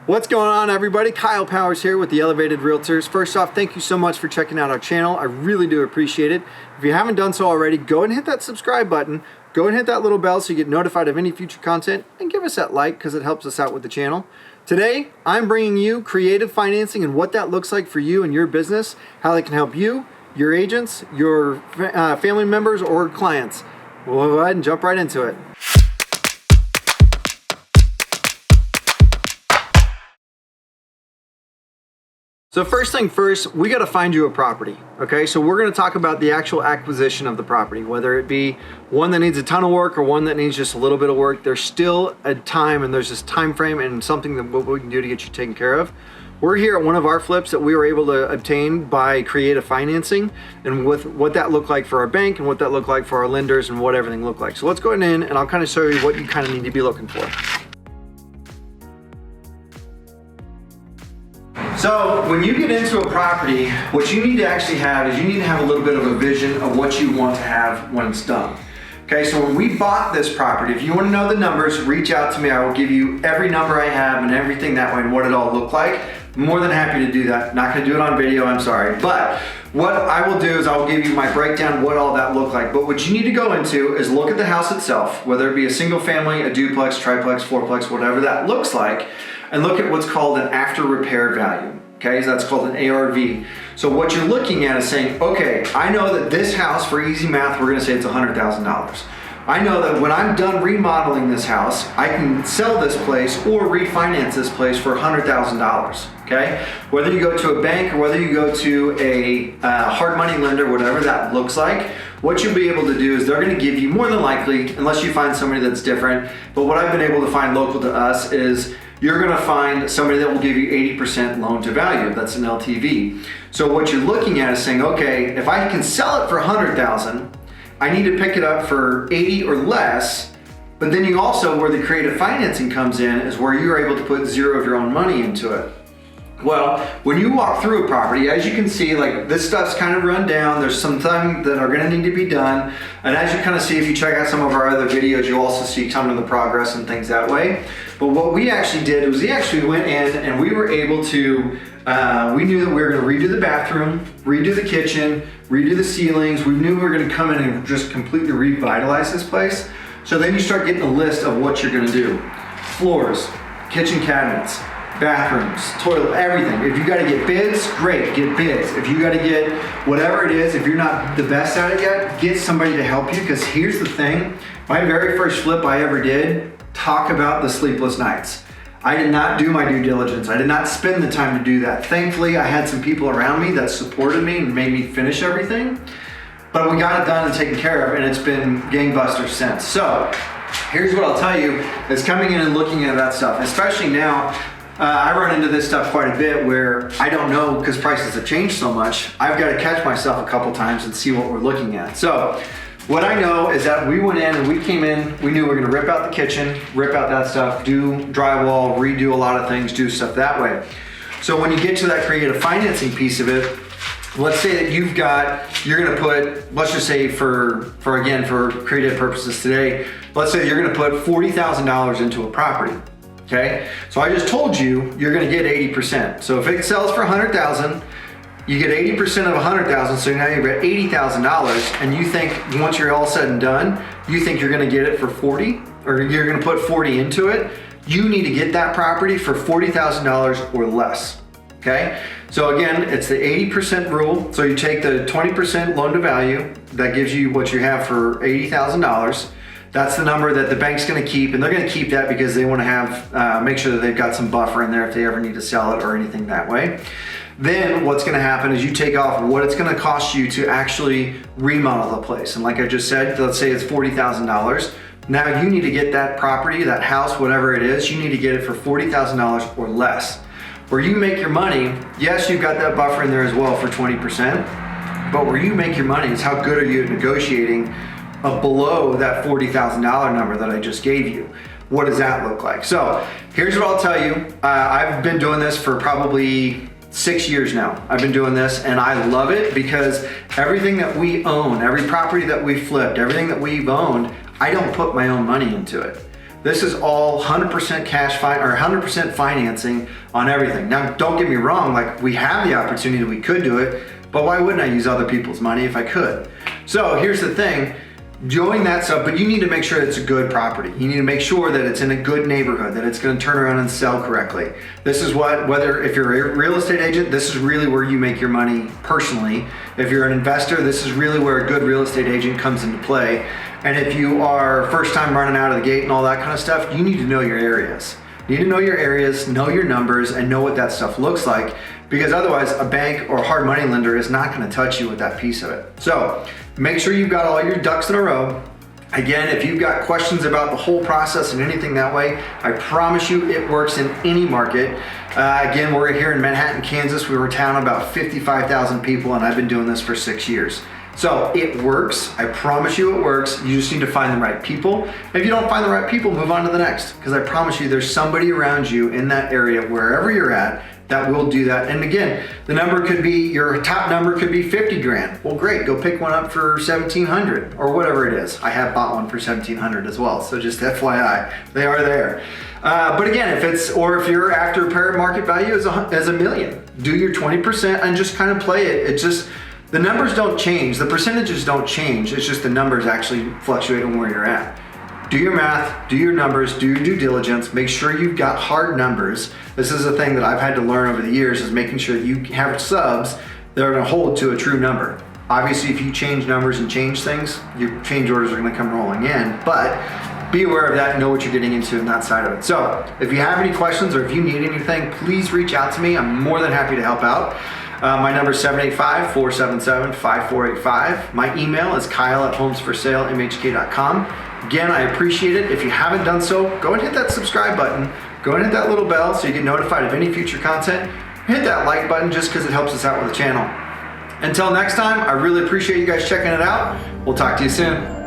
What's going on, everybody? Kyle Powers here with the Elevated Realtors. First off, thank you so much for checking out our channel. I really do appreciate it. If you haven't done so already, go and hit that subscribe button. Go and hit that little bell so you get notified of any future content, and give us that like because it helps us out with the channel. Today, I'm bringing you creative financing and what that looks like for you and your business, how they can help you, your agents, your family members, or clients. We'll go ahead and jump right into it. So first thing first, we got to find you a property, okay? So we're going to talk about the actual acquisition of the property, whether it be one that needs a ton of work or one that needs just a little bit of work. There's still a time and there's this time frame and something that what we can do to get you taken care of. We're here at one of our flips that we were able to obtain by creative financing, and with what that looked like for our bank and what that looked like for our lenders and what everything looked like. So let's go in and I'll kind of show you what you kind of need to be looking for. So when you get into a property, what you need to actually have is you need to have a little bit of a vision of what you want to have when it's done. Okay, so when we bought this property, if you want to know the numbers, reach out to me. I will give you every number I have and everything that way and what it all looked like. I'm more than happy to do that. Not going to do it on video, I'm sorry. But what I will do is I will give you my breakdown, what all that looked like. But what you need to go into is look at the house itself, whether it be a single family, a duplex, triplex, fourplex, whatever that looks like, and look at what's called an after repair value. Okay, so that's called an ARV. So what you're looking at is saying, okay, I know that this house, for easy math, we're gonna say it's $100,000. I know that when I'm done remodeling this house, I can sell this place or refinance this place for $100,000, okay? Whether you go to a bank or whether you go to a hard money lender, whatever that looks like, what you'll be able to do is they're gonna give you, more than likely, unless you find somebody that's different, but what I've been able to find local to us is you're gonna find somebody that will give you 80% loan to value. That's an LTV. So what you're looking at is saying, okay, if I can sell it for $100,000, I need to pick it up for 80 or less, but then you also, where the creative financing comes in, is where you're able to put zero of your own money into it. Well, when you walk through a property, as you can see, like this stuff's kind of run down. There's some things that are gonna need to be done. And as you kind of see, if you check out some of our other videos, you'll also see some of the progress and things that way. But what we actually did was we actually went in and we were able to, we knew that we were gonna redo the bathroom, redo the kitchen, redo the ceilings. We knew we were gonna come in and just completely revitalize this place. So then you start getting a list of what you're gonna do. Floors, kitchen cabinets, bathrooms, toilet, everything. If you gotta get bids, great, get bids. If you gotta get whatever it is, if you're not the best at it yet, get somebody to help you, because here's the thing, my very first flip I ever did, talk about the sleepless nights. I did not do my due diligence. I did not spend the time to do that. Thankfully, I had some people around me that supported me and made me finish everything, but we got it done and taken care of, and it's been gangbusters since. So, here's what I'll tell you, is coming in and looking at that stuff, especially now, I run into this stuff quite a bit where I don't know, because prices have changed so much, I've got to catch myself a couple times and see what we're looking at. So what I know is that we went in and we came in, we knew we were going to rip out the kitchen, rip out that stuff, do drywall, redo a lot of things, do stuff that way. So when you get to that creative financing piece of it, let's say that you're going to put, let's just say for creative purposes today, let's say you're going to put $40,000 into a property. Okay, so I just told you you're going to get 80%. So if it sells for $100,000, you get 80% of $100,000. So now you've got $80,000, and you think once you're all said and done, you think you're going to get it for 40, or you're going to put 40 into it. You need to get that property for $40,000 or less. Okay, so again, it's the 80% rule. So you take the 20% loan to value, that gives you what you have for $80,000. That's the number that the bank's gonna keep, and they're gonna keep that because they wanna have, make sure that they've got some buffer in there if they ever need to sell it or anything that way. Then what's gonna happen is you take off what it's gonna cost you to actually remodel the place. And like I just said, let's say it's $40,000. Now you need to get that property, that house, whatever it is, you need to get it for $40,000 or less. Where you make your money, yes, you've got that buffer in there as well for 20%, but where you make your money is how good are you at negotiating below that $40,000 number that I just gave you. What does that look like? So here's what I'll tell you. I've been doing this for probably 6 years now. I've been doing this and I love it because everything that we own, every property that we flipped, everything that we've owned, I don't put my own money into it. This is all 100% cash or 100% financing on everything. Now, don't get me wrong, like we have the opportunity, we could do it, but why wouldn't I use other people's money if I could? So here's the thing, doing that stuff, but you need to make sure it's a good property. You need to make sure that it's in a good neighborhood, that it's gonna turn around and sell correctly. This is whether if you're a real estate agent, this is really where you make your money personally. If you're an investor, this is really where a good real estate agent comes into play. And if you are first time running out of the gate and all that kind of stuff, you need to know your areas. You need to know your areas, know your numbers, and know what that stuff looks like, because otherwise a bank or a hard money lender is not gonna touch you with that piece of it. So make sure you've got all your ducks in a row. Again, if you've got questions about the whole process and anything that way, I promise you it works in any market. Again, we're here in Manhattan, Kansas. We were a town of about 55,000 people, and I've been doing this for 6 years. So it works, I promise you it works. You just need to find the right people. If you don't find the right people, move on to the next, because I promise you there's somebody around you in that area, wherever you're at, that will do that. And again, the number could be, your top number could be 50 grand. Well, great, go pick one up for 1,700 or whatever it is. I have bought one for 1,700 as well, so just FYI, they are there. But again, if you're after fair market value as a million, do your 20% and just kind of play it. It's just, the numbers don't change, the percentages don't change, it's just the numbers actually fluctuate on where you're at. Do your math, do your numbers, do your due diligence, make sure you've got hard numbers. This is a thing that I've had to learn over the years, is making sure that you have subs that are gonna hold to a true number. Obviously, if you change numbers and change things, your change orders are gonna come rolling in, but be aware of that and know what you're getting into on that side of it. So if you have any questions or if you need anything, please reach out to me. I'm more than happy to help out. My number is 785-477-5485. My email is kyle@homesforsalemhk.com. Again, I appreciate it. If you haven't done so, go and hit that subscribe button. Go and hit that little bell so you get notified of any future content. Hit that like button just because it helps us out with the channel. Until next time, I really appreciate you guys checking it out. We'll talk to you soon.